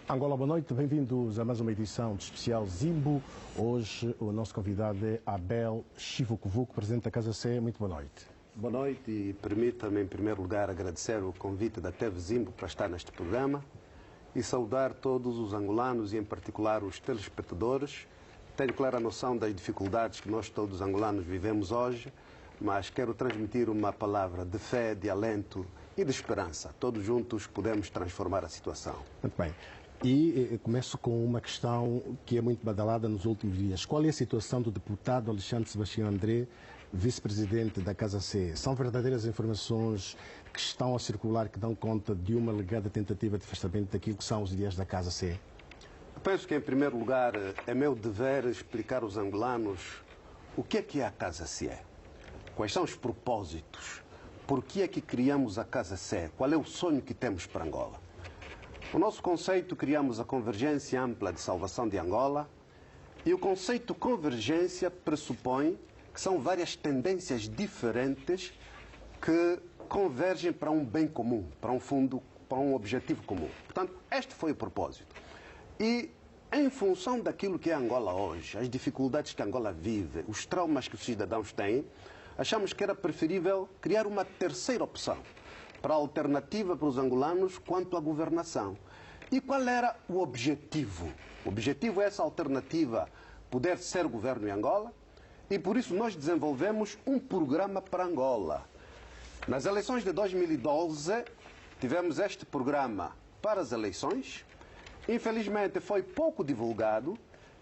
Angola, boa noite, bem-vindos a mais uma edição de especial Zimbo. Hoje o nosso convidado é Abel Chivucovuco, presidente da Casa C. Muito boa noite. Boa noite e permita-me em primeiro lugar agradecer o convite da TV Zimbo para estar neste programa e saudar todos os angolanos e em particular os telespectadores. Tenho clara noção das dificuldades que nós todos angolanos vivemos hoje, mas quero transmitir uma palavra de fé, de alento e de esperança. Todos juntos podemos transformar a situação. Muito bem. E começo com uma questão que é muito badalada nos últimos dias. Qual é a situação do deputado Alexandre Sebastião André, vice-presidente da Casa C? São verdadeiras informações que estão a circular que dão conta de uma alegada tentativa de afastamento daquilo que são os ideais da Casa C? Penso que, em primeiro lugar, é meu dever explicar aos angolanos o que é a Casa C. Quais são os propósitos? Por que é que criamos a Casa C? Qual é o sonho que temos para Angola? O nosso conceito, criamos a Convergência Ampla de Salvação de Angola, e o conceito convergência pressupõe que são várias tendências diferentes que convergem para um bem comum, para um fundo, para um objetivo comum. Portanto, este foi o propósito. E em função daquilo que é Angola hoje, as dificuldades que Angola vive, os traumas que os cidadãos têm, achamos que era preferível criar uma terceira opção para a alternativa para os angolanos quanto à governação. E qual era o objetivo? O objetivo é essa alternativa poder ser governo em Angola, e por isso nós desenvolvemos um programa para Angola. Nas eleições de 2012, tivemos este programa para as eleições. Infelizmente foi pouco divulgado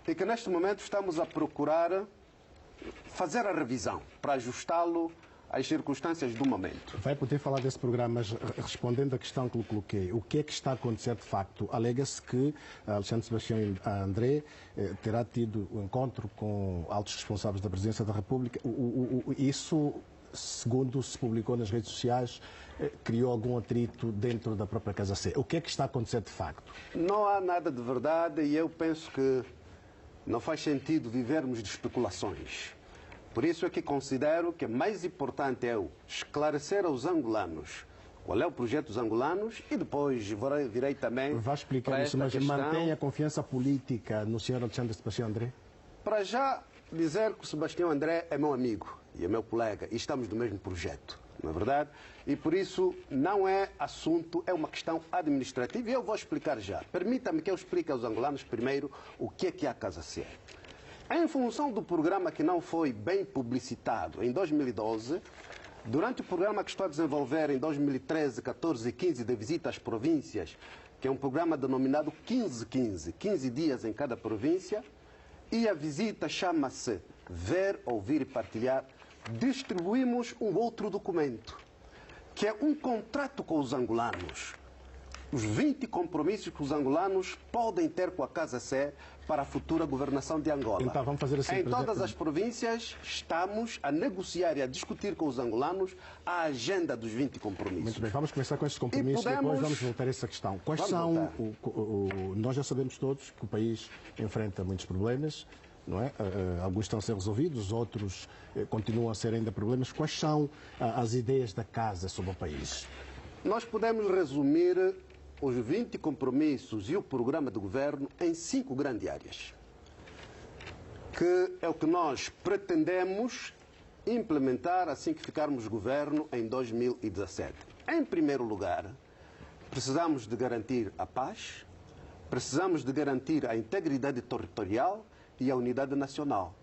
e que neste momento estamos a procurar fazer a revisão para ajustá-lo às circunstâncias do momento. Vai poder falar desse programa, mas respondendo à questão que lhe coloquei, o que é que está a acontecer de facto? Alega-se que Alexandre Sebastião André terá tido um encontro com altos responsáveis da Presidência da República. Isso, segundo se publicou nas redes sociais, criou algum atrito dentro da própria Casa C. O que é que está a acontecer de facto? Não há nada de verdade e eu penso que não faz sentido vivermos de especulações. Por isso é que considero que mais importante é esclarecer aos angolanos qual é o projeto dos angolanos e depois virei também. Vai explicar isso, mas questão, mantém a confiança política no Sr. Alexandre Sebastião André? Para já dizer que o Sebastião André é meu amigo e é meu colega e estamos no mesmo projeto, não é verdade? E por isso não é assunto, é uma questão administrativa e eu vou explicar já. Permita-me que eu explique aos angolanos primeiro o que é a Casa C. Em função do programa que não foi bem publicitado em 2012, durante o programa que estou a desenvolver em 2013, 14 e 15 de visita às províncias, que é um programa denominado 15-15, 15 dias em cada província, e a visita chama-se Ver, Ouvir e Partilhar, distribuímos um outro documento, que é um contrato com os angolanos. Os 20 compromissos que os angolanos podem ter com a Casa C para a futura governação de Angola. Então, vamos fazer assim, em todas as províncias estamos a negociar e a discutir com os angolanos a agenda dos 20 compromissos. Muito bem, vamos começar com esses compromissos e depois vamos voltar a essa questão. Quais são... Nós já sabemos todos que o país enfrenta muitos problemas, não é? Alguns estão a ser resolvidos, outros continuam a ser ainda problemas. Quais são as ideias da Casa sobre o país? Nós podemos resumir os 20 compromissos e o programa de governo em 5 grandes áreas, que é o que nós pretendemos implementar assim que ficarmos governo em 2017. Em primeiro lugar, precisamos de garantir a paz, precisamos de garantir a integridade territorial e a unidade nacional.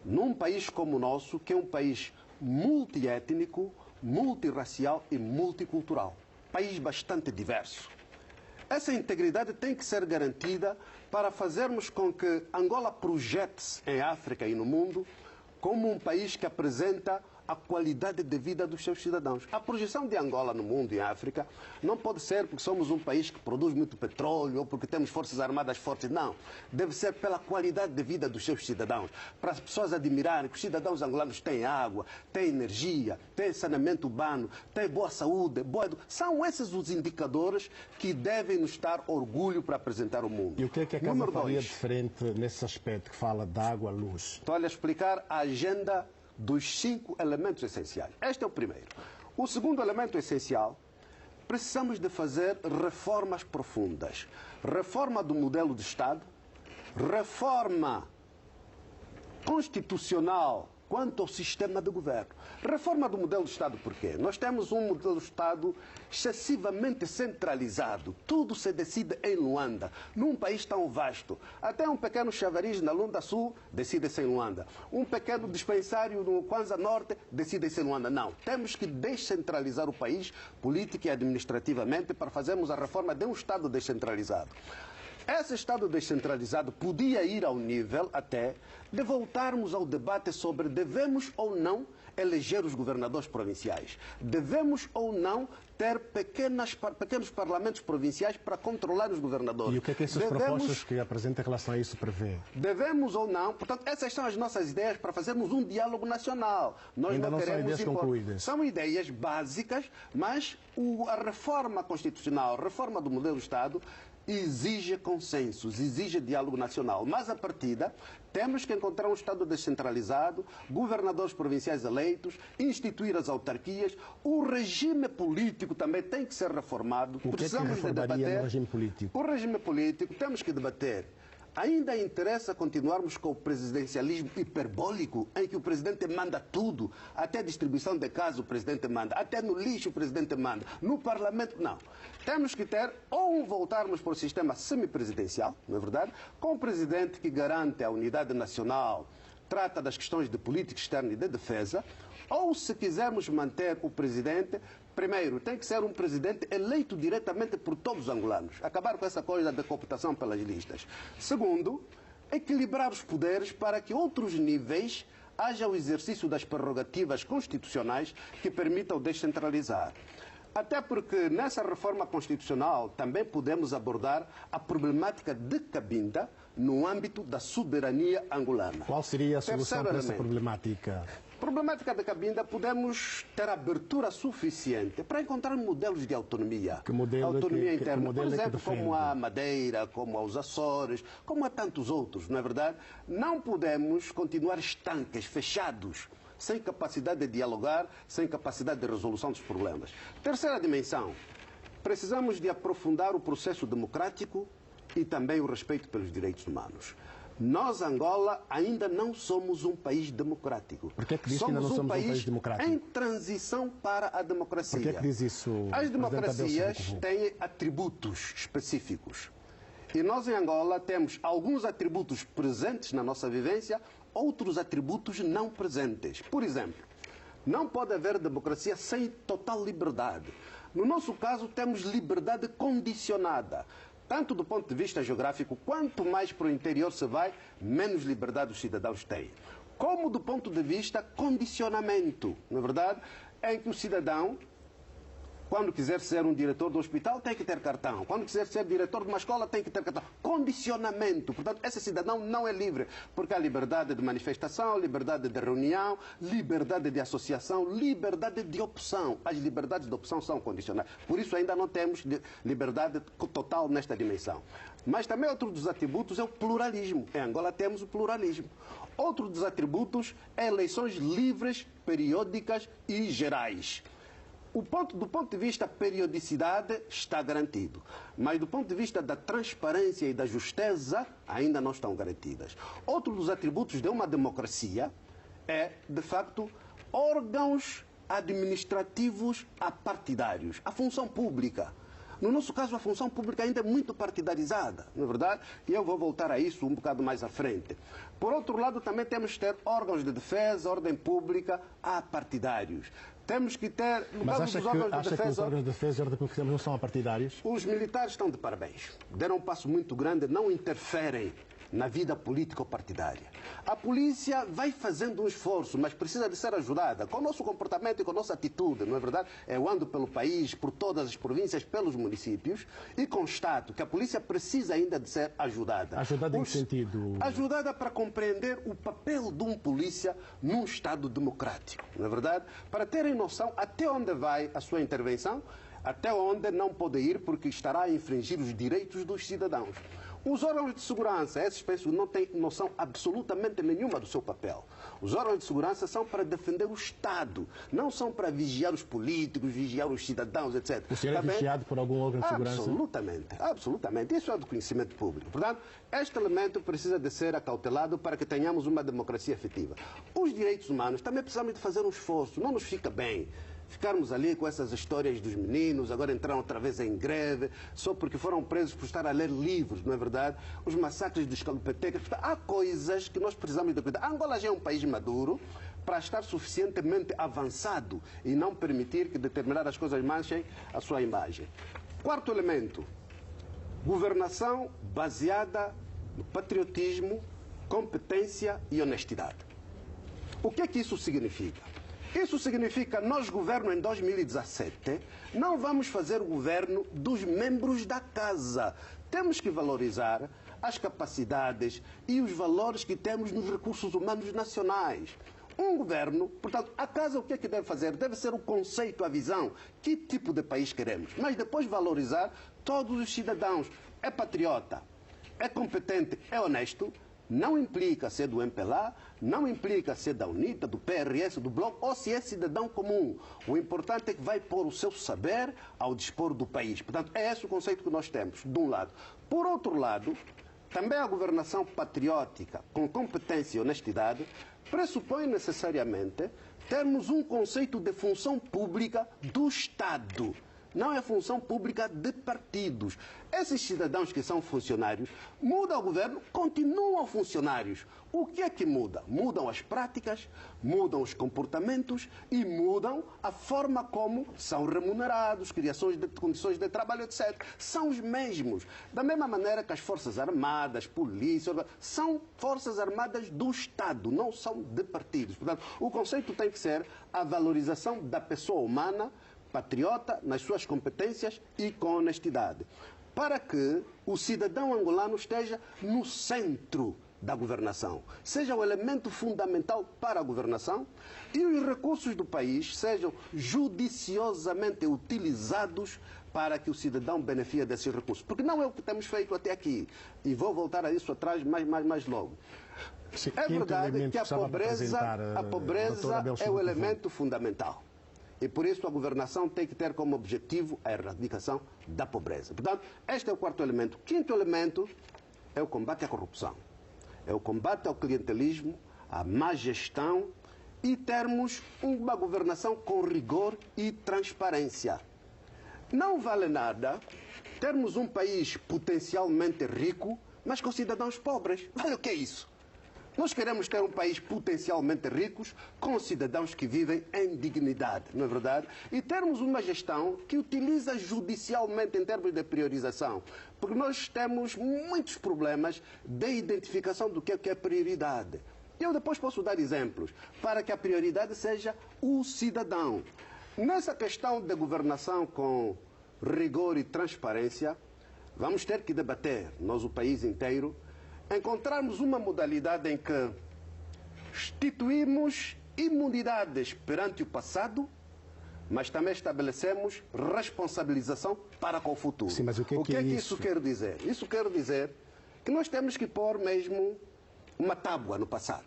Num país como o nosso, que é um país multiétnico, multirracial e multicultural. País bastante diverso. Essa integridade tem que ser garantida para fazermos com que Angola projete-se em África e no mundo como um país que apresenta a qualidade de vida dos seus cidadãos. A projeção de Angola no mundo e África não pode ser porque somos um país que produz muito petróleo ou porque temos forças armadas fortes. Não. Deve ser pela qualidade de vida dos seus cidadãos. Para as pessoas admirarem que os cidadãos angolanos têm água, têm energia, têm saneamento urbano, têm boa saúde, boa educação. São esses os indicadores que devem nos dar orgulho para apresentar ao mundo. E o que é que a Casa faria diferente nesse aspecto que fala de água, luz? Estou-lhe a explicar a agenda dos 5 elementos essenciais. Este é o primeiro. O segundo elemento essencial precisamos de fazer reformas profundas. Reforma do modelo de Estado, reforma constitucional quanto ao sistema de governo. Reforma do modelo de Estado por quê? Nós temos um modelo de Estado excessivamente centralizado. Tudo se decide em Luanda, num país tão vasto. Até um pequeno chavariz na Lunda Sul decide-se em Luanda. Um pequeno dispensário no Kwanza Norte decide-se em Luanda. Não, temos que descentralizar o país, política e administrativamente, para fazermos a reforma de um Estado descentralizado. Esse Estado descentralizado podia ir ao nível até de voltarmos ao debate sobre devemos ou não eleger os governadores provinciais. Devemos ou não ter pequenos parlamentos provinciais para controlar os governadores. E o que é que essas propostas que apresenta em relação a isso prevê? Devemos ou não. Portanto, essas são as nossas ideias para fazermos um diálogo nacional. Nós ainda não queremos são ideias concluídas. São ideias básicas, mas a reforma constitucional, a reforma do modelo de Estado, exige consensos, exige diálogo nacional. Mas, a partida, temos que encontrar um Estado descentralizado, governadores provinciais eleitos, instituir as autarquias. O regime político também tem que ser reformado. O que é que reformaria no regime político? O regime político temos que debater. Ainda interessa continuarmos com o presidencialismo hiperbólico, em que o presidente manda tudo, até a distribuição de casa o presidente manda, até no lixo o presidente manda, no parlamento não. Temos que ter, ou voltarmos para o sistema semipresidencial, não é verdade? Com um presidente que garante a unidade nacional, trata das questões de política externa e de defesa, ou se quisermos manter o presidente, primeiro, tem que ser um presidente eleito diretamente por todos os angolanos. Acabar com essa coisa da cooptação pelas listas. Segundo, equilibrar os poderes para que outros níveis haja o exercício das prerrogativas constitucionais que permitam descentralizar. Até porque nessa reforma constitucional também podemos abordar a problemática de Cabinda no âmbito da soberania angolana. Qual seria a solução para essa problemática? Problemática da Cabinda, podemos ter abertura suficiente para encontrar modelos de autonomia. Que modelo autonomia que interna, modelo por exemplo, que como a Madeira, como aos Açores, como a tantos outros, não é verdade? Não podemos continuar estanques, fechados, sem capacidade de dialogar, sem capacidade de resolução dos problemas. Terceira dimensão, precisamos de aprofundar o processo democrático e também o respeito pelos direitos humanos. Nós, Angola, ainda não somos um país democrático. Por que é que diz que ainda não somos um país democrático? Em transição para a democracia. Por que é que diz isso? As democracias têm atributos específicos. E nós, em Angola, temos alguns atributos presentes na nossa vivência, outros atributos não presentes. Por exemplo, não pode haver democracia sem total liberdade. No nosso caso, temos liberdade condicionada. Tanto do ponto de vista geográfico, quanto mais para o interior se vai, menos liberdade os cidadãos têm. Como do ponto de vista condicionamento, não é verdade? Em que o cidadão, quando quiser ser um diretor do hospital, tem que ter cartão. Quando quiser ser diretor de uma escola, tem que ter cartão. Condicionamento. Portanto, esse cidadão não é livre, porque há liberdade de manifestação, liberdade de reunião, liberdade de associação, liberdade de opção. As liberdades de opção são condicionais. Por isso ainda não temos liberdade total nesta dimensão. Mas também outro dos atributos é o pluralismo. Em Angola temos o pluralismo. Outro dos atributos é eleições livres, periódicas e gerais. Do ponto de vista da periodicidade, está garantido. Mas do ponto de vista da transparência e da justeza, ainda não estão garantidas. Outro dos atributos de uma democracia é, de facto, órgãos administrativos apartidários. A função pública. No nosso caso, a função pública ainda é muito partidarizada, não é verdade? E eu vou voltar a isso um bocado mais à frente. Por outro lado, também temos que ter órgãos de defesa, ordem pública apartidários. Temos que ter... Mas acha que os órgãos de defesa e ordem pública não são apartidários? Os militares estão de parabéns. Deram um passo muito grande, não interferem na vida político-partidária. A polícia vai fazendo um esforço, mas precisa de ser ajudada com o nosso comportamento e com a nossa atitude, não é verdade? Eu ando pelo país, por todas as províncias, pelos municípios e constato que a polícia precisa ainda de ser ajudada. Ajudada em que sentido? Ajudada para compreender o papel de um polícia num Estado democrático, não é verdade? Para terem noção até onde vai a sua intervenção, até onde não pode ir porque estará a infringir os direitos dos cidadãos. Os órgãos de segurança, esses pessoas não têm noção absolutamente nenhuma do seu papel. Os órgãos de segurança são para defender o Estado, não são para vigiar os políticos, vigiar os cidadãos, etc. O senhor é vigiado por algum órgão de segurança? Absolutamente, absolutamente. Isso é do conhecimento público. Portanto, este elemento precisa de ser acautelado para que tenhamos uma democracia efetiva. Os direitos humanos também precisamos de fazer um esforço, não nos fica bem ficarmos ali com essas histórias dos meninos, agora entraram outra vez em greve, só porque foram presos por estar a ler livros, não é verdade? Os massacres dos calopetecas. Há coisas que nós precisamos de cuidar. Angola já é um país maduro para estar suficientemente avançado e não permitir que determinadas coisas manchem a sua imagem. Quarto elemento, governação baseada no patriotismo, competência e honestidade. O que é que isso significa? Isso significa que nós, governo em 2017, não vamos fazer o governo dos membros da casa. Temos que valorizar as capacidades e os valores que temos nos recursos humanos nacionais. Um governo, portanto, a casa o que é que deve fazer? Deve ser o conceito, a visão, que tipo de país queremos. Mas depois valorizar todos os cidadãos. É patriota, é competente, é honesto. Não implica ser do MPLA, não implica ser da UNITA, do PRS, do Bloco, ou se é cidadão comum. O importante é que vai pôr o seu saber ao dispor do país. Portanto, é esse o conceito que nós temos, de um lado. Por outro lado, também a governação patriótica, com competência e honestidade, pressupõe necessariamente termos um conceito de função pública do Estado. Não é função pública de partidos. Esses cidadãos que são funcionários, muda o governo, continuam funcionários. O que é que muda? Mudam as práticas, mudam os comportamentos e mudam a forma como são remunerados, criações de condições de trabalho, etc. São os mesmos. Da mesma maneira que as Forças Armadas, Polícia, são Forças Armadas do Estado, não são de partidos. Portanto, o conceito tem que ser a valorização da pessoa humana, patriota, nas suas competências e com honestidade, para que o cidadão angolano esteja no centro da governação, seja o elemento fundamental para a governação e os recursos do país sejam judiciosamente utilizados para que o cidadão beneficie desses recursos. Porque não é o que temos feito até aqui. E vou voltar a isso atrás mais logo. Sim, é verdade que a pobreza é o elemento fundamental. E por isso a governação tem que ter como objetivo a erradicação da pobreza. Portanto, este é o quarto elemento. O quinto elemento é o combate à corrupção. É o combate ao clientelismo, à má gestão e termos uma governação com rigor e transparência. Não vale nada termos um país potencialmente rico, mas com cidadãos pobres. Olha o que é isso? Nós queremos ter um país potencialmente rico, com cidadãos que vivem em dignidade, não é verdade? E termos uma gestão que utiliza judicialmente em termos de priorização. Porque nós temos muitos problemas de identificação do que é prioridade. Eu depois posso dar exemplos para que a prioridade seja o cidadão. Nessa questão de governação com rigor e transparência, vamos ter que debater, nós o país inteiro, encontrarmos uma modalidade em que instituímos imunidades perante o passado, mas também estabelecemos responsabilização para com o futuro. Sim, mas o que é que isso quer dizer? Isso quer dizer que nós temos que pôr mesmo uma tábua no passado.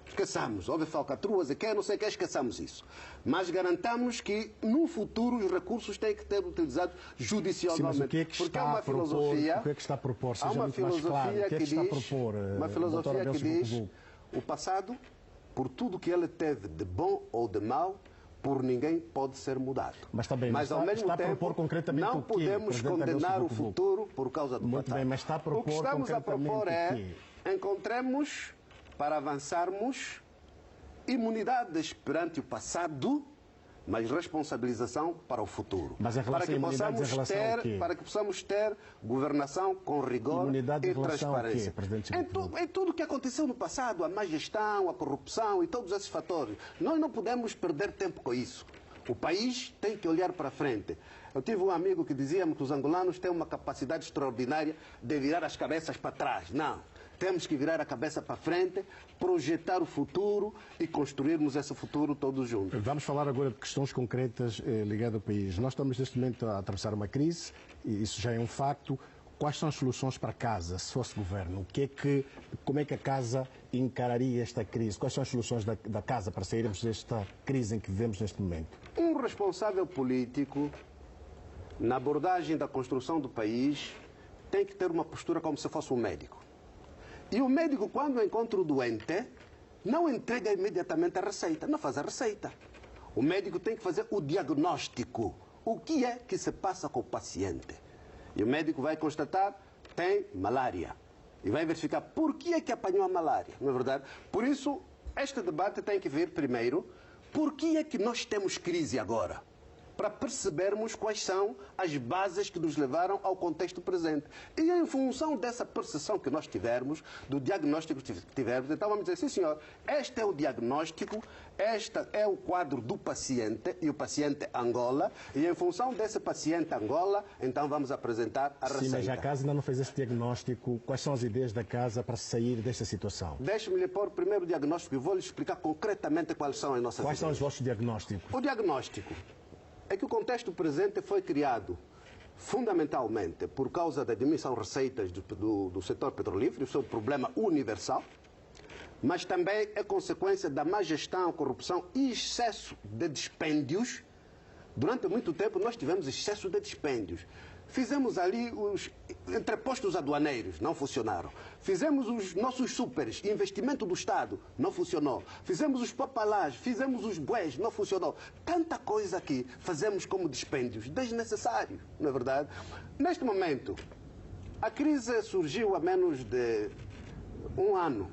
Esqueçamos, houve falcatruas e não sei o que, esqueçamos isso. Mas garantamos que no futuro os recursos têm que ter utilizados judicialmente. Sim, mas o que é que está a propor? O que é que está a propor? Seja muito mais claro. O que é que está a propor? Uma filosofia que diz o passado, por tudo que ele teve de bom ou de mau, por ninguém pode ser mudado. Mas está bem, mas ao mesmo está tempo, a propor concretamente não podemos condenar o futuro por causa do muito passado. Bem, mas está a propor o que estamos a propor é encontremos, para avançarmos, imunidades perante o passado, mas responsabilização para o futuro. Mas em relação para que possamos ter governação com rigor e transparência. Em tudo o que aconteceu no passado, a má gestão, a corrupção e todos esses fatores, nós não podemos perder tempo com isso. O país tem que olhar para frente. Eu tive um amigo que dizia-me que os angolanos têm uma capacidade extraordinária de virar as cabeças para trás. Não. Temos que virar a cabeça para frente, projetar o futuro e construirmos esse futuro todos juntos. Vamos falar agora de questões concretas ligadas ao país. Nós estamos neste momento a atravessar uma crise, e isso já é um facto. quais são as soluções para a casa, se fosse governo? Como é que a casa encararia esta crise? Quais são as soluções da casa para sairmos desta crise em que vivemos neste momento? Um responsável político, na abordagem da construção do país, tem que ter uma postura como se fosse um médico. E o médico, quando encontra o doente, não entrega imediatamente a receita, não faz a receita. O médico tem que fazer o diagnóstico. O que é que se passa com o paciente? E o médico vai constatar, tem malária. E vai verificar por que é que apanhou a malária, não é verdade? Por isso, este debate tem que vir primeiro, por que é que nós temos crise agora? Para percebermos quais são as bases que nos levaram ao contexto presente. E em função dessa percepção que nós tivermos, do diagnóstico que tivermos, então vamos dizer, sim senhor, este é o diagnóstico, este é o quadro do paciente, e o paciente Angola, e em função desse paciente Angola, então vamos apresentar a receita. Sim, mas a casa ainda não fez esse diagnóstico. Quais são as ideias da casa para sair desta situação? Deixe-me lhe pôr primeiro o diagnóstico e vou-lhe explicar concretamente quais são as nossas ideias. Quais são os vossos diagnósticos? O diagnóstico é que o contexto presente foi criado fundamentalmente por causa da diminuição de receitas do setor petrolífero, isso é um problema universal, mas também é consequência da má gestão, corrupção e excesso de dispêndios. Durante muito tempo nós tivemos excesso de dispêndios. Fizemos ali os entrepostos aduaneiros, não funcionaram. Fizemos os nossos súperes, investimento do Estado, não funcionou. Fizemos os papalás, fizemos os bués, não funcionou. Tanta coisa que fazemos como dispêndios desnecessários, não é verdade? Neste momento, a crise surgiu há menos de um ano.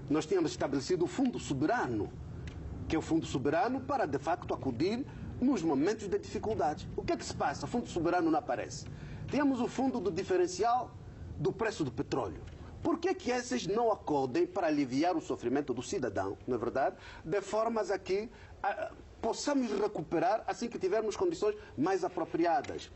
Nós tínhamos estabelecido o Fundo Soberano, que é o Fundo Soberano para, de facto, acudir nos momentos de dificuldades. O que é que se passa? O Fundo Soberano não aparece. Temos o Fundo do Diferencial do Preço do Petróleo. Por que é que esses não acodem para aliviar o sofrimento do cidadão, não é verdade? De formas a que possamos recuperar assim que tivermos condições mais apropriadas.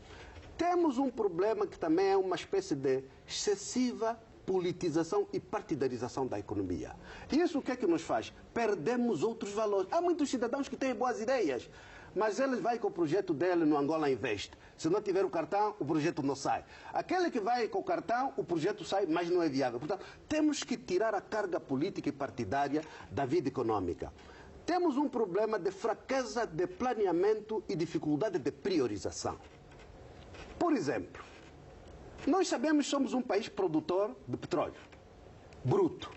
Temos um problema que também é uma espécie de excessiva politização e partidarização da economia. E isso o que é que nos faz? Perdemos outros valores. Há muitos cidadãos que têm boas ideias, mas ele vai com o projeto dele no Angola Invest. Se não tiver o cartão, o projeto não sai. Aquele que vai com o cartão, o projeto sai, mas não é viável. Portanto, temos que tirar a carga política e partidária da vida econômica. Temos um problema de fraqueza de planeamento e dificuldade de priorização. Por exemplo, nós sabemos que somos um país produtor de petróleo bruto,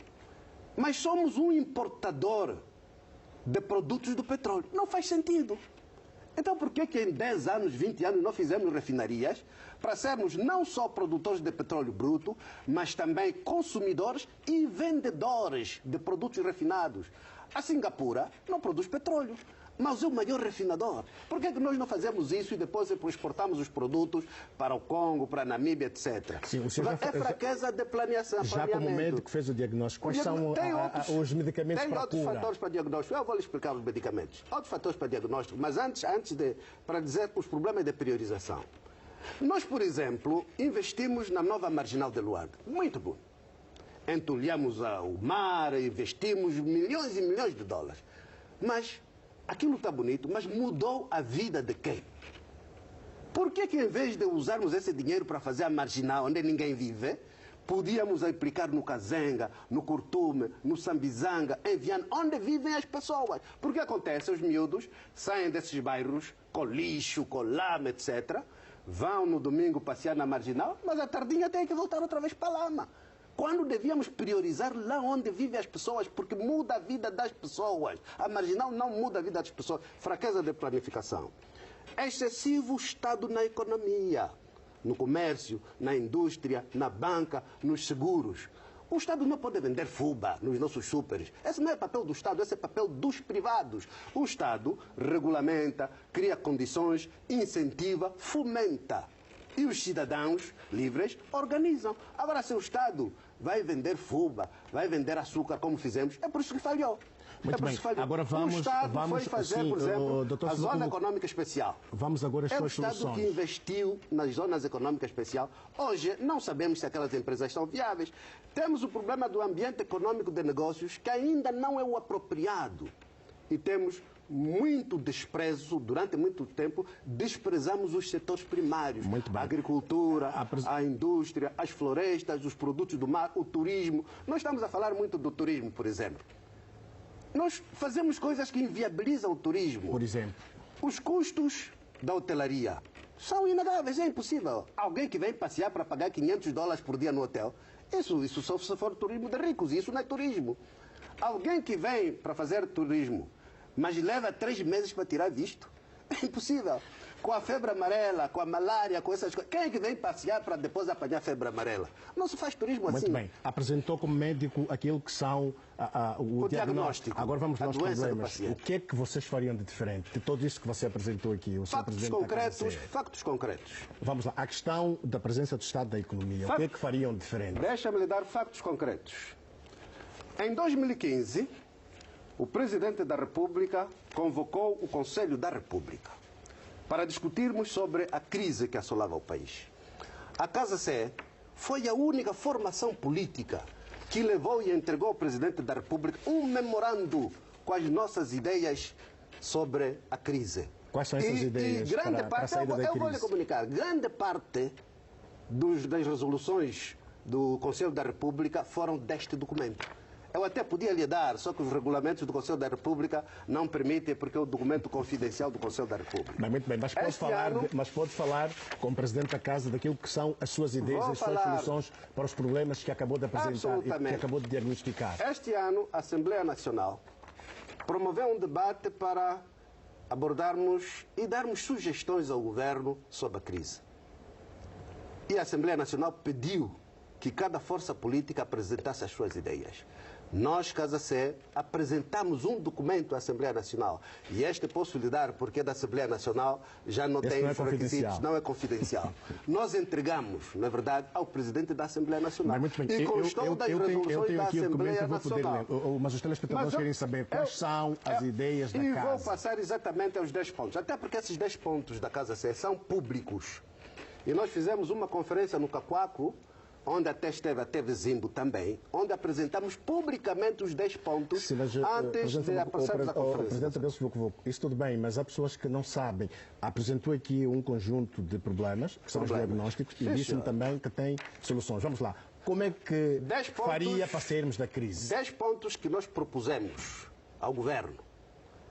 mas somos um importador de produtos do petróleo. Não faz sentido. Então, por que em 10 anos, 20 anos, não fizemos refinarias para sermos não só produtores de petróleo bruto, mas também consumidores e vendedores de produtos refinados? A Singapura não produz petróleo, mas é o maior refinador. Por que é que nós não fazemos isso e depois exportamos os produtos para o Congo, para a Namíbia, etc.? Sim, é fraqueza de planeação. Já como médico fez o diagnóstico, quais são os medicamentos para a cura? Tem outros fatores para diagnóstico. Eu vou lhe explicar os medicamentos. Outros fatores para diagnóstico, mas para dizer os problemas de priorização. Nós, por exemplo, investimos na nova Marginal de Luanda. Muito bom. Entulhamos o mar, investimos milhões e milhões de dólares. Mas aquilo está bonito, mas mudou a vida de quem? Por que em vez de usarmos esse dinheiro para fazer a marginal onde ninguém vive, podíamos aplicar no Kazenga, no Curtume, no Sambizanga, em Viana, onde vivem as pessoas? Porque acontece, os miúdos saem desses bairros com lixo, com lama, etc., vão no domingo passear na marginal, mas à tardinha têm que voltar outra vez para a lama. Quando devíamos priorizar lá onde vivem as pessoas, porque muda a vida das pessoas. A marginal não muda a vida das pessoas. Fraqueza de planificação. Excessivo Estado na economia, no comércio, na indústria, na banca, nos seguros. O Estado não pode vender fuba nos nossos súperes. Esse não é papel do Estado, esse é papel dos privados. O Estado regulamenta, cria condições, incentiva, fomenta. E os cidadãos livres organizam. Agora, se o Estado vai vender fuba, vai vender açúcar, como fizemos, é por isso que falhou. Muito bem. Agora vamos, o Estado foi fazer, por exemplo, a Zona Econômica Especial. Vamos agora às suas soluções. É o Estado que investiu nas zonas econômicas especiais. Hoje, não sabemos se aquelas empresas são viáveis. Temos o problema do ambiente econômico de negócios, que ainda não é o apropriado. E temos muito desprezo, durante muito tempo, desprezamos os setores primários. Muito bem. A agricultura, a indústria, as florestas, os produtos do mar, o turismo. Nós estamos a falar muito do turismo, por exemplo. Nós fazemos coisas que inviabilizam o turismo. Por exemplo? Os custos da hotelaria são inegáveis, é impossível. Alguém que vem passear para pagar $500 por dia no hotel, isso só se for turismo de ricos, isso não é turismo. Alguém que vem para fazer turismo, mas leva 3 meses para tirar visto, é impossível. Com a febre amarela, com a malária, com essas coisas. Quem é que vem passear para depois apanhar febre amarela? Não se faz turismo assim. Muito bem. Apresentou como médico aquilo que são o diagnóstico. Agora vamos aos problemas. O que é que vocês fariam de diferente de tudo isso que você apresentou aqui? O Factos concretos. Vamos lá. A questão da presença do Estado da economia. O que é que fariam de diferente? Deixa-me lhe dar factos concretos. Em 2015, o Presidente da República convocou o Conselho da República para discutirmos sobre a crise que assolava o país. A Casa CE foi a única formação política que levou e entregou ao Presidente da República um memorando com as nossas ideias sobre a crise. Quais são essas ideias para a saída da crise? Eu vou lhe comunicar. Grande parte das resoluções do Conselho da República foram deste documento. Eu até podia lhe dar, só que os regulamentos do Conselho da República não permitem, porque é o documento confidencial do Conselho da República. Mas muito bem, mas pode falar com o Presidente da Casa daquilo que são as suas ideias, as suas soluções para os problemas que acabou de apresentar e que acabou de diagnosticar. Este ano, a Assembleia Nacional promoveu um debate para abordarmos e darmos sugestões ao Governo sobre a crise. E a Assembleia Nacional pediu que cada força política apresentasse as suas ideias. Nós, Casa CE, apresentamos um documento à Assembleia Nacional. E este posso lhe dar, porque da Assembleia Nacional já não tem os requisitos, não é confidencial. Nós entregamos, na verdade, ao Presidente da Assembleia Nacional. E constou das resoluções da Assembleia Nacional. Mas os telespectadores querem saber quais são as ideias da Casa. E vou passar exatamente aos 10 pontos. Até porque esses 10 pontos da Casa CE são públicos. E nós fizemos uma conferência no Cacoaco, onde até esteve a TV Zimbo também, onde apresentamos publicamente os 10 pontos antes de passarmos à conferência. Presidente Abel, isso tudo bem, mas há pessoas que não sabem. Apresentou aqui um conjunto de problemas, que são os diagnósticos, e disse-me também que tem soluções. Vamos lá. Como é que faria para sairmos da crise? 10 pontos que nós propusemos ao Governo,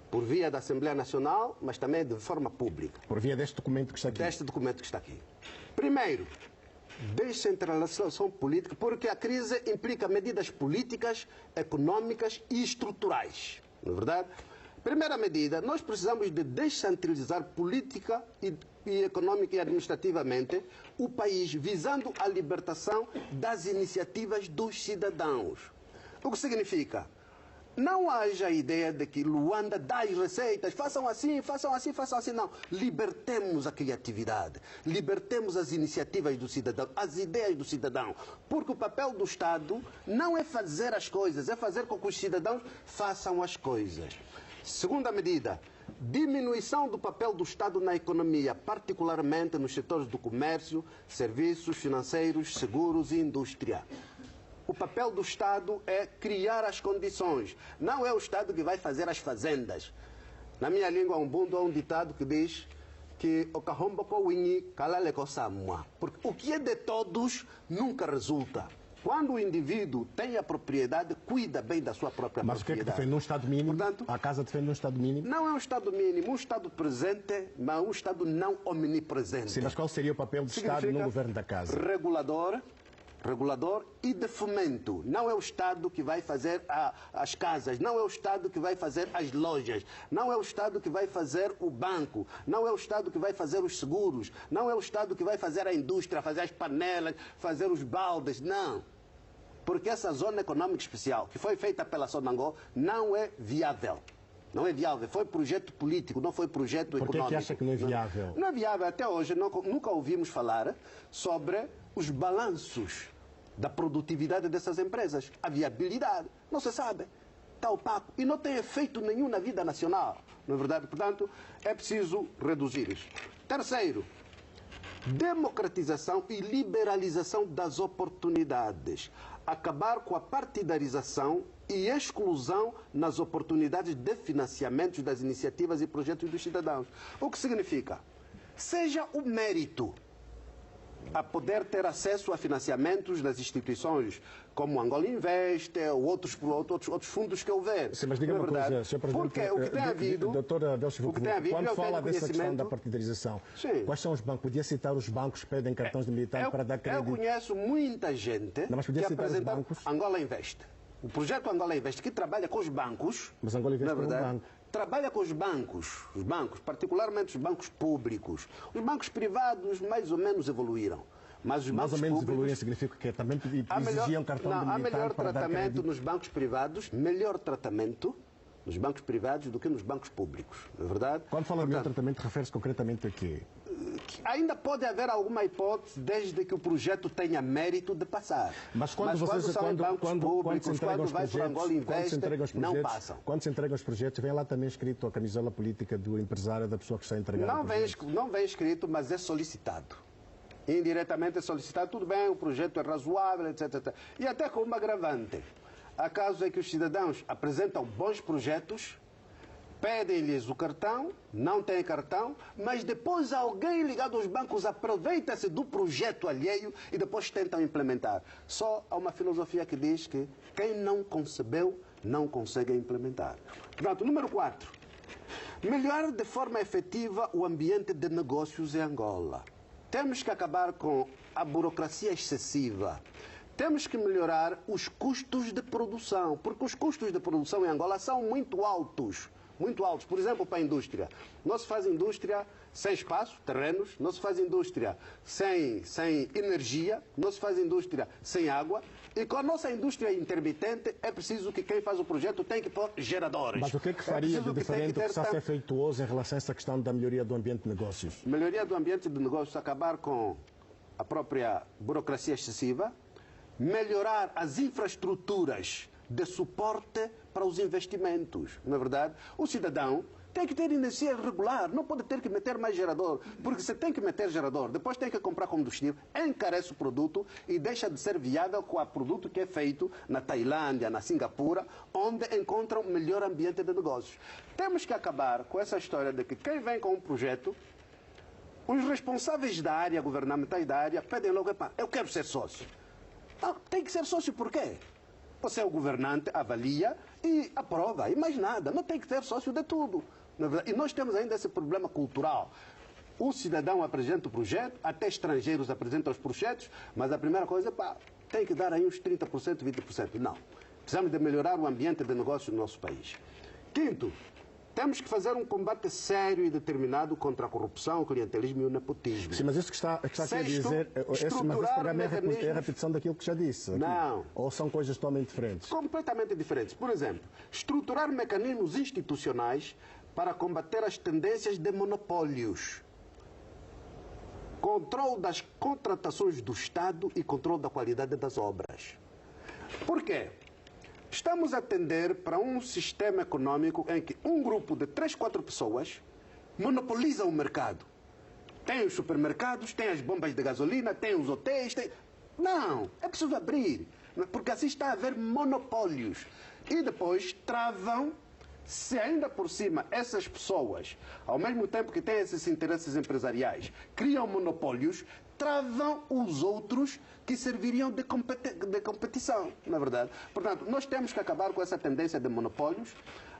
por via da Assembleia Nacional, mas também de forma pública. Por via deste documento que está aqui. Deste documento que está aqui. Primeiro, descentralização política, porque a crise implica medidas políticas, econômicas e estruturais. Não é verdade? Primeira medida, nós precisamos de descentralizar política e econômica e administrativamente o país, visando a libertação das iniciativas dos cidadãos. O que significa? Não haja a ideia de que Luanda dá as receitas, façam assim, façam assim, façam assim. Não. Libertemos a criatividade, libertemos as iniciativas do cidadão, as ideias do cidadão. Porque o papel do Estado não é fazer as coisas, é fazer com que os cidadãos façam as coisas. Segunda medida, diminuição do papel do Estado na economia, particularmente nos setores do comércio, serviços financeiros, seguros e indústria. O papel do Estado é criar as condições. Não é o Estado que vai fazer as fazendas. Na minha língua, há um ditado que diz que o carrombo coinhi calale cosamua. Porque o que é de todos nunca resulta. Quando o indivíduo tem a propriedade, cuida bem da sua própria propriedade. Mas o que é que defende um Estado mínimo? Portanto, a Casa defende um Estado mínimo? Não é um Estado mínimo, um Estado presente, mas um Estado não omnipresente. Sim, mas qual seria o papel do Estado no governo da Casa? Regulador e de fomento. Não é o Estado que vai fazer as casas, não é o Estado que vai fazer as lojas, não é o Estado que vai fazer o banco, não é o Estado que vai fazer os seguros, não é o Estado que vai fazer a indústria, fazer as panelas, fazer os baldes, não. Porque essa zona econômica especial, que foi feita pela Sonangol, não é viável. Não é viável. Foi projeto político, não foi projeto econômico. Por que acha que não é viável? Não é viável. Até hoje nunca ouvimos falar sobre os balanços da produtividade dessas empresas. A viabilidade. Não se sabe. Está opaco. E não tem efeito nenhum na vida nacional. Não é verdade? Portanto, é preciso reduzir isso. Terceiro, democratização e liberalização das oportunidades. acabar com a partidarização e exclusão nas oportunidades de financiamento das iniciativas e projetos dos cidadãos. O que significa? Seja o mérito a poder ter acesso a financiamentos das instituições como Angola Invest ou outros fundos que houver. Sim, mas diga uma coisa, Sr. Presidente, porque o que tem havido... Doutora Delcio, quando fala dessa questão da partidarização, sim, quais são os bancos? Podia citar os bancos que pedem cartões de militante para dar crédito? Eu conheço muita gente que apresenta Angola Invest. O projeto Angola Invest, que trabalha com os bancos... Mas Angola Invest na verdade, é um banco. Trabalha com os bancos, particularmente os bancos públicos. Os bancos privados mais ou menos evoluíram. Mas os mais bancos ou menos públicos, evoluíram significa que também exigiam cartão de militante há melhor para dar tratamento crédito. nos bancos privados, melhor tratamento nos bancos privados do que nos bancos públicos. Não é verdade? Quando fala de melhor tratamento, refere-se concretamente a quê? Ainda pode haver alguma hipótese desde que o projeto tenha mérito de passar. Mas quando são bancos públicos, quando vai para Angola Invest, não passam. Quando se entregam os projetos, vem lá também escrito a camisola política do empresário, da pessoa que está a entregar. Não vem escrito, mas é solicitado. Indiretamente é solicitado. Tudo bem, o projeto é razoável, etc. E até com uma agravante. Há casos em que os cidadãos apresentam bons projetos, pedem-lhes o cartão, não têm cartão, mas depois alguém ligado aos bancos aproveita-se do projeto alheio e depois tentam implementar. Só há uma filosofia que diz que quem não concebeu não consegue implementar. Portanto, número 4. Melhorar de forma efetiva o ambiente de negócios em Angola. Temos que acabar com a burocracia excessiva. Temos que melhorar os custos de produção, porque os custos de produção em Angola são muito altos. Muito altos. Por exemplo, para a indústria. Não se faz indústria sem espaço, terrenos, não se faz indústria sem energia, não se faz indústria sem água. E com a nossa indústria intermitente, é preciso que quem faz o projeto tem que pôr geradores. Mas o que é que faria de diferente do que está a ser feituoso em relação a essa questão da melhoria do ambiente de negócios? Melhoria do ambiente de negócios, acabar com a própria burocracia excessiva, melhorar as infraestruturas de suporte para os investimentos. Na verdade, o cidadão tem que ter energia regular, não pode ter que meter mais gerador, porque se tem que meter gerador, depois tem que comprar combustível, encarece o produto e deixa de ser viável com o produto que é feito na Tailândia, na Singapura, onde encontram melhor ambiente de negócios. Temos que acabar com essa história de que quem vem com um projeto, os responsáveis da área, governamentais da área, pedem logo, eu quero ser sócio. Não, tem que ser sócio por quê? Você é o governante, avalia e aprova, e mais nada. Não tem que ter sócio de tudo. E nós temos ainda esse problema cultural. O cidadão apresenta o projeto, até estrangeiros apresentam os projetos, mas a primeira coisa é, tem que dar aí uns 30%, 20%. Não. Precisamos de melhorar o ambiente de negócio no nosso país. Quinto, temos que fazer um combate sério e determinado contra a corrupção, o clientelismo e o nepotismo. Sim, mas isso que está a dizer, mas esse programa é a repetição daquilo que já disse. Aqui. Não. Ou são coisas totalmente diferentes? Completamente diferentes. Por exemplo, estruturar mecanismos institucionais para combater as tendências de monopólios. Controle das contratações do Estado e controle da qualidade das obras. Por quê? Estamos a tender para um sistema econômico em que um grupo de 3, 4 pessoas monopoliza o mercado. Tem os supermercados, tem as bombas de gasolina, tem os hotéis, tem... Não, é preciso abrir, porque assim está a haver monopólios. E depois travam, se ainda por cima essas pessoas, ao mesmo tempo que têm esses interesses empresariais, criam monopólios, travam os outros que serviriam de competição, na verdade. Portanto, nós temos que acabar com essa tendência de monopólios,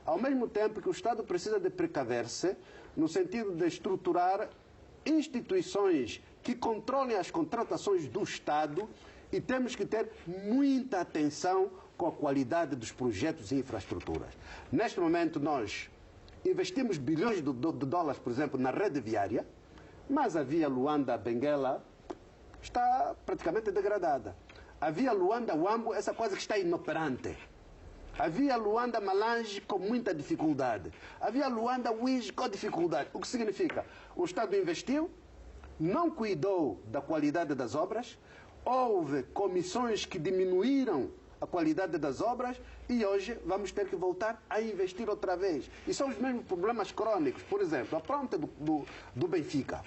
ao mesmo tempo que o Estado precisa de precaver-se no sentido de estruturar instituições que controlem as contratações do Estado e temos que ter muita atenção com a qualidade dos projetos e infraestruturas. Neste momento, nós investimos bilhões de dólares, por exemplo, na rede viária, mas a via Luanda-Benguela está praticamente degradada. A via Luanda-Wambo, essa coisa que está inoperante. A via Luanda-Malange com muita dificuldade. A via Luanda-Uige com dificuldade. O que significa? O Estado investiu, não cuidou da qualidade das obras, houve comissões que diminuíram a qualidade das obras e hoje vamos ter que voltar a investir outra vez. E são os mesmos problemas crônicos. Por exemplo, a ponte do Benfica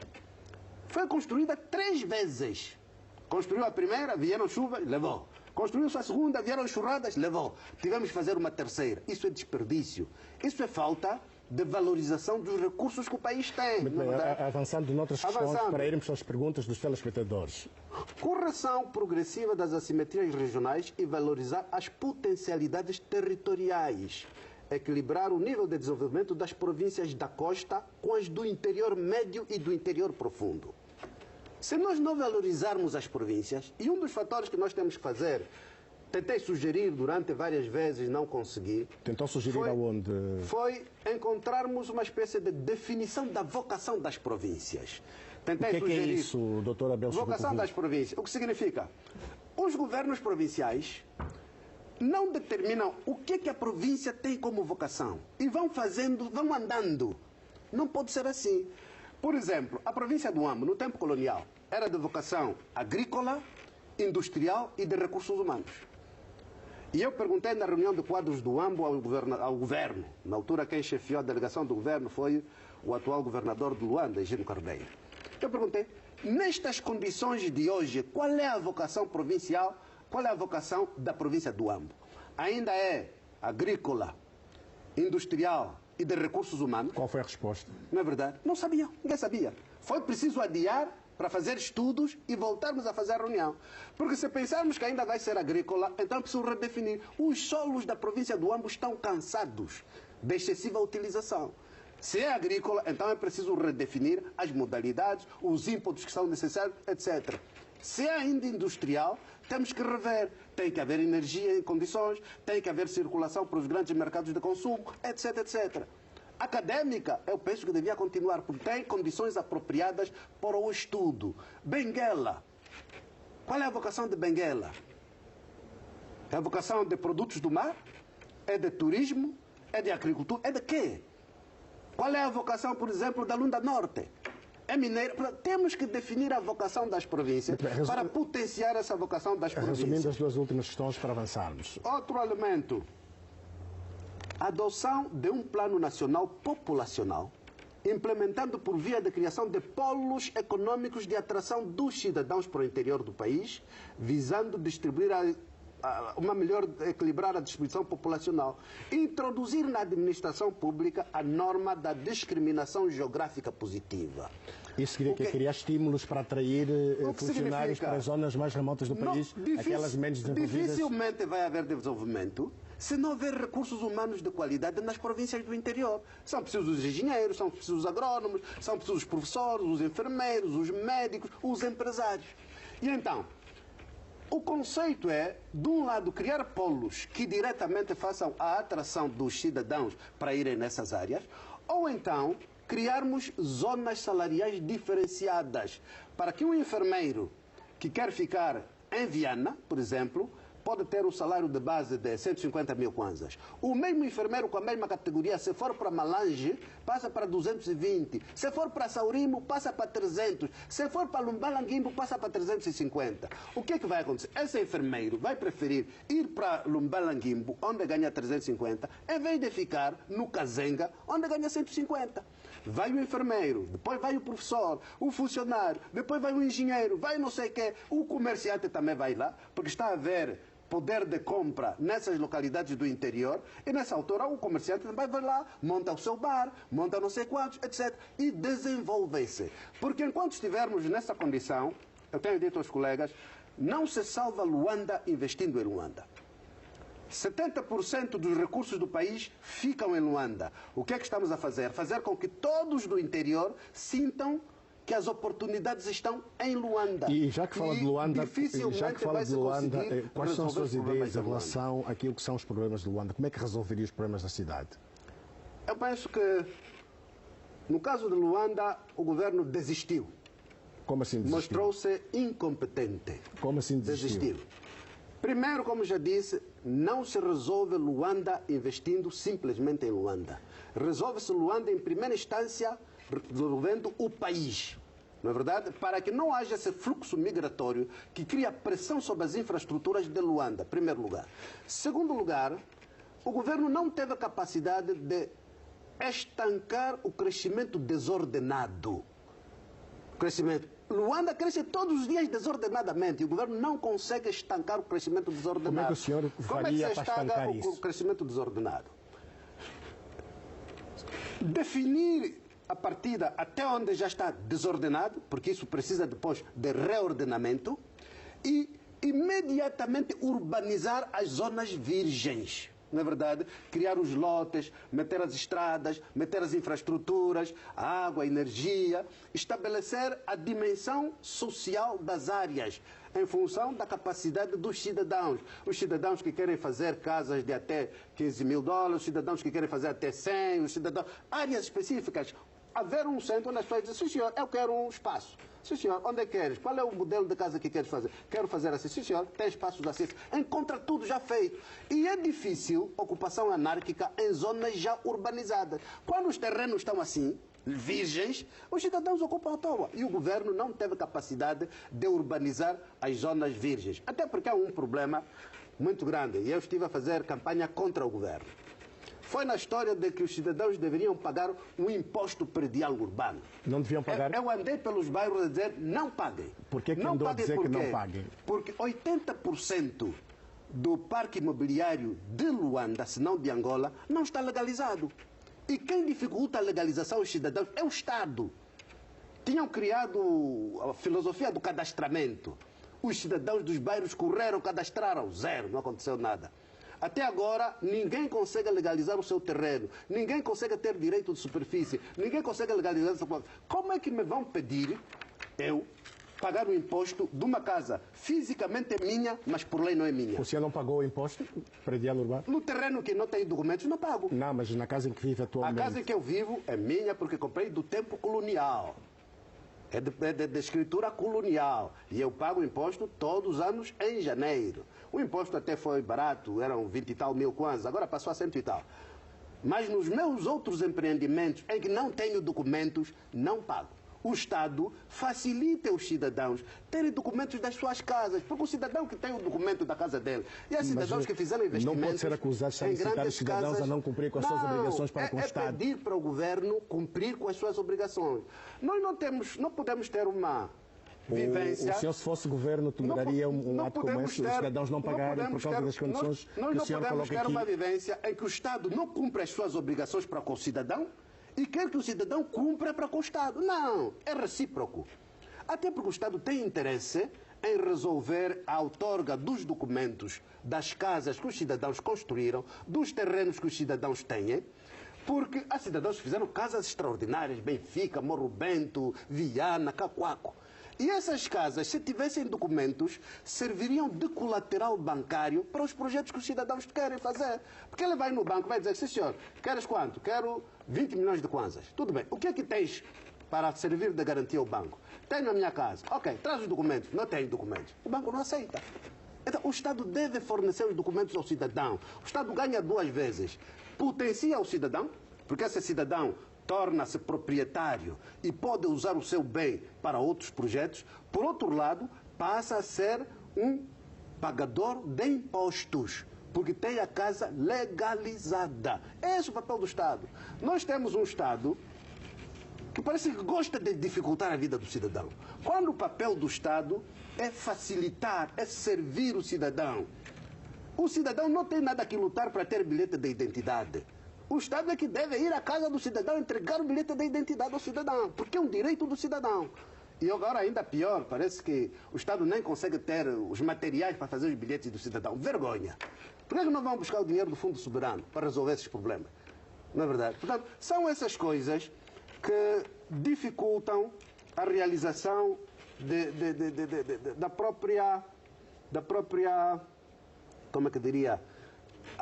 foi construída 3 vezes. Construiu a primeira, vieram chuvas, levou. Construiu-se a segunda, vieram enxurradas, levou. Tivemos que fazer uma terceira. Isso é desperdício. Isso é falta de valorização dos recursos que o país tem. Muito bem, avançando noutras questões, para irmos às perguntas dos telespectadores. Correção progressiva das assimetrias regionais e valorizar as potencialidades territoriais. Equilibrar o nível de desenvolvimento das províncias da costa com as do interior médio e do interior profundo. Se nós não valorizarmos as províncias, e um dos fatores que nós temos que fazer, tentei sugerir durante várias vezes, não consegui. Tentou sugerir aonde? Foi encontrarmos uma espécie de definição da vocação das províncias. Tentei sugerir. O que é isso, doutor Abel? Vocação das províncias. O que significa? Os governos provinciais não determinam o que a província tem como vocação. E vão fazendo, vão andando. Não pode ser assim. Por exemplo, a província do Huambo, no tempo colonial, era de vocação agrícola, industrial e de recursos humanos. E eu perguntei na reunião de quadros do Huambo ao governo. Na altura, quem chefiou a delegação do governo foi o atual governador de Luanda, Egino Carneiro. Eu perguntei, nestas condições de hoje, qual é a vocação provincial, qual é a vocação da província do Huambo? Ainda é agrícola, industrial e de recursos humanos? Qual foi a resposta? Não é verdade? Não sabiam, ninguém sabia. Foi preciso adiar para fazer estudos e voltarmos a fazer a reunião. Porque se pensarmos que ainda vai ser agrícola, então é preciso redefinir. Os solos da província do Huambo estão cansados de excessiva utilização. Se é agrícola, então é preciso redefinir as modalidades, os inputs que são necessários, etc. Se é ainda industrial, temos que rever. Tem que haver energia em condições, tem que haver circulação para os grandes mercados de consumo, etc, etc. Académica, eu penso que devia continuar, porque tem condições apropriadas para o estudo. Benguela. Qual é a vocação de Benguela? É a vocação de produtos do mar? É de turismo? É de agricultura? É de quê? Qual é a vocação, por exemplo, da Lunda Norte? É mineiro. Temos que definir a vocação das províncias para potenciar essa vocação das províncias. Resumindo as duas últimas questões para avançarmos. Outro elemento. A adoção de um plano nacional populacional, implementando por via da criação de polos econômicos de atração dos cidadãos para o interior do país, visando distribuir equilibrar a distribuição populacional. Introduzir na administração pública a norma da discriminação geográfica positiva. Isso queria criar estímulos para atrair funcionários para as zonas mais remotas do país, aquelas menos desenvolvidas? Dificilmente vai haver desenvolvimento se não houver recursos humanos de qualidade nas províncias do interior. São precisos os engenheiros, são precisos os agrônomos, são precisos os professores, os enfermeiros, os médicos, os empresários. E então, o conceito é, de um lado, criar polos que diretamente façam a atração dos cidadãos para irem nessas áreas, ou então criarmos zonas salariais diferenciadas para que um enfermeiro que quer ficar em Viana, por exemplo, pode ter o salário de base de 150 mil kwanzas. O mesmo enfermeiro com a mesma categoria, se for para Malange, passa para 220. Se for para Saurimo, passa para 300. Se for para Lumbalangimbo, passa para 350. O que é que vai acontecer? Esse enfermeiro vai preferir ir para Lumbalangimbo, onde ganha 350, em vez de ficar no Kazenga, onde ganha 150. Vai o enfermeiro, depois vai o professor, o funcionário, depois vai o engenheiro, vai não sei o quê. O comerciante também vai lá, porque está a haver poder de compra nessas localidades do interior, e nessa altura o comerciante também vai lá, monta o seu bar, monta não sei quantos, etc. E desenvolve-se. Porque enquanto estivermos nessa condição, eu tenho dito aos colegas, não se salva Luanda investindo em Luanda. 70% dos recursos do país ficam em Luanda. O que é que estamos a fazer? Fazer com que todos do interior sintam que as oportunidades estão em Luanda. E já que fala de Luanda, quais são as suas ideias em relação àquilo que são os problemas de Luanda? Como é que resolveria os problemas da cidade? Eu penso que, no caso de Luanda, o governo desistiu. Como assim desistiu? Mostrou-se incompetente. Como assim desistiu? Primeiro, como já disse, não se resolve Luanda investindo simplesmente em Luanda. Resolve-se Luanda, em primeira instância, resolvendo o país. Não é verdade? Para que não haja esse fluxo migratório que cria pressão sobre as infraestruturas de Luanda, em primeiro lugar. Segundo lugar, o governo não teve a capacidade de estancar o crescimento desordenado. Luanda cresce todos os dias desordenadamente e o governo não consegue estancar o crescimento desordenado. Como é que o senhor faria para estancar isso? O crescimento desordenado? Definir a partida até onde já está desordenado, porque isso precisa depois de reordenamento, e imediatamente urbanizar as zonas virgens. Na verdade, criar os lotes, meter as estradas, meter as infraestruturas, a água, a energia, estabelecer a dimensão social das áreas em função da capacidade dos cidadãos. Os cidadãos que querem fazer casas de até 15 mil dólares, os cidadãos que querem fazer até 100, os cidadãos... áreas específicas. Haver um centro onde as pessoas dizem, sim senhor, eu quero um espaço. Sim senhor, onde é que queres? Qual é o modelo de casa que queres fazer? Quero fazer assim. Sim senhor, tem espaços assim. Encontra tudo já feito. E é difícil ocupação anárquica em zonas já urbanizadas. Quando os terrenos estão assim, virgens, os cidadãos ocupam à toa. E o governo não teve capacidade de urbanizar as zonas virgens. Até porque há um problema muito grande. E eu estive a fazer campanha contra o governo. Foi na história de que os cidadãos deveriam pagar um imposto predial urbano. Não deviam pagar? Eu andei pelos bairros a dizer, não paguem. Por que andou a dizer que não paguem? Porque 80% do parque imobiliário de Luanda, se não de Angola, não está legalizado. E quem dificulta a legalização dos cidadãos é o Estado. Tinham criado a filosofia do cadastramento. Os cidadãos dos bairros correram, cadastraram. Zero, não aconteceu nada. Até agora, ninguém consegue legalizar o seu terreno, ninguém consegue ter direito de superfície, ninguém consegue legalizar o seu... Como é que me vão pedir, eu, pagar o imposto de uma casa fisicamente é minha, mas por lei não é minha? O senhor não pagou o imposto predial urbano? No terreno que não tem documentos, não pago. Não, mas na casa em que vive atualmente? A casa em que eu vivo é minha porque comprei do tempo colonial. É de escritura colonial. E eu pago imposto todos os anos em janeiro. O imposto até foi barato, eram 20 e tal mil kwanzas, agora passou a 100 e tal. Mas nos meus outros empreendimentos em que não tenho documentos, não pago. O Estado facilita os cidadãos terem documentos das suas casas, porque o cidadão que tem o documento da casa dele, e há cidadãos que fizeram investimentos... Não pode ser acusado de solicitar os cidadãos a não cumprir com as suas obrigações para com o Estado. É pedir para o governo cumprir com as suas obrigações. Nós não podemos ter uma vivência... O senhor, se fosse governo, toleraria um ato como esse, os cidadãos não pagarem por causa das condições que o senhor coloca aqui? Nós não podemos ter uma vivência em que o Estado não cumpre as suas obrigações para com o cidadão e quer que o cidadão cumpra para com o Estado. Não, é recíproco. Até porque o Estado tem interesse em resolver a outorga dos documentos das casas que os cidadãos construíram, dos terrenos que os cidadãos têm, porque há cidadãos que fizeram casas extraordinárias, Benfica, Morro Bento, Viana, Cacoaco. E essas casas, se tivessem documentos, serviriam de colateral bancário para os projetos que os cidadãos querem fazer. Porque ele vai no banco e vai dizer, sim senhor, queres quanto? Quero 20 milhões de kwanzas. Tudo bem. O que é que tens para servir de garantia ao banco? Tenho na minha casa. Ok, traz os documentos. Não tenho documentos. O banco não aceita. Então, o Estado deve fornecer os documentos ao cidadão. O Estado ganha duas vezes. Potencia o cidadão, porque esse cidadão torna-se proprietário e pode usar o seu bem para outros projetos. Por outro lado, passa a ser um pagador de impostos, porque tem a casa legalizada. Esse é o papel do Estado. Nós temos um Estado que parece que gosta de dificultar a vida do cidadão. Quando o papel do Estado é facilitar, é servir o cidadão não tem nada que lutar para ter bilhete de identidade. O Estado é que deve ir à casa do cidadão entregar o bilhete de identidade ao cidadão, porque é um direito do cidadão. E agora, ainda pior, parece que o Estado nem consegue ter os materiais para fazer os bilhetes do cidadão. Vergonha. Por que não vão buscar o dinheiro do Fundo Soberano para resolver esses problemas? Não é verdade? Portanto, são essas coisas que dificultam a realização da própria, como é que diria,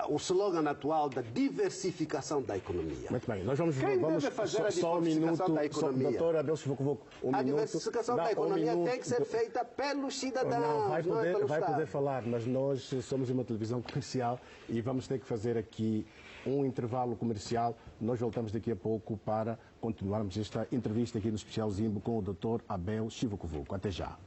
o slogan atual da diversificação da economia. Muito bem, nós vamos deve fazer a diversificação da economia? Doutor Abel Silva Covoco, a diversificação da economia tem que ser feita pelos cidadãos, não vai poder falar, mas nós somos uma televisão comercial e vamos ter que fazer aqui um intervalo comercial. Nós voltamos daqui a pouco para continuarmos esta entrevista aqui no Especial Zimbo com o Dr. Abel Silva Covoco. Até já.